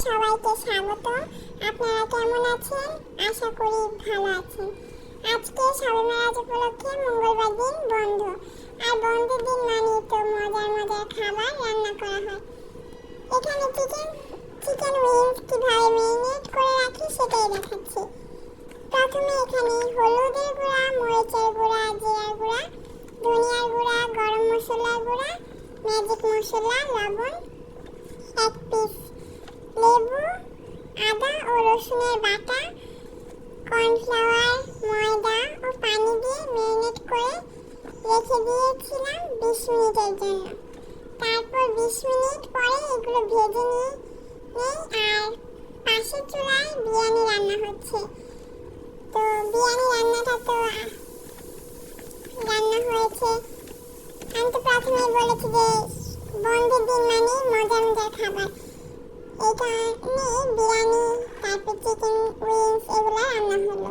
সবাইকে স্বাগত। আপনারা কেমন আছেন? আশা করি ভালো আছেন। আজকে শবে মেরাজ উপলক্ষে মঙ্গলবার দিন বন্ধ, আর বন্ধের দিন মানে তো মজার মজার খাবার রান্না করা হয়। এখানে চিকেন উইংস কিভাবে ম্যারিনেট করে রাখি সেটাই দেখাচ্ছি। প্রথমে এখানে হলুদের গুঁড়া, মরিচের গুঁড়া, জিরার গুঁড়া, ধনিয়ার গুঁড়া, গরম মশলার গুঁড়া, ম্যাজিক মশলা, লবণ, এক পিস লেবু, আদা ও রসুনের বাটা, কর্নফ্লাওয়ার, ময়দা ও পানি দিয়ে ম্যারিনেট করে রেখে দিয়েছিলাম 20 মিনিটের জন্য। তারপর 20 মিনিট পরে এগুলো ভেজে নেই, আর পাশের চুলায় বিরিয়ানি রান্না হচ্ছে। তো বিরিয়ানি রান্নাটা তো রান্না হয়েছে, আমি তো প্রথমেই বলেছি যে বন্ধের দিন মানে মজার মজার খাবার। এখানে বিরিয়ানি, তারপর চিকেন উইংস এগুলো রান্না হলো।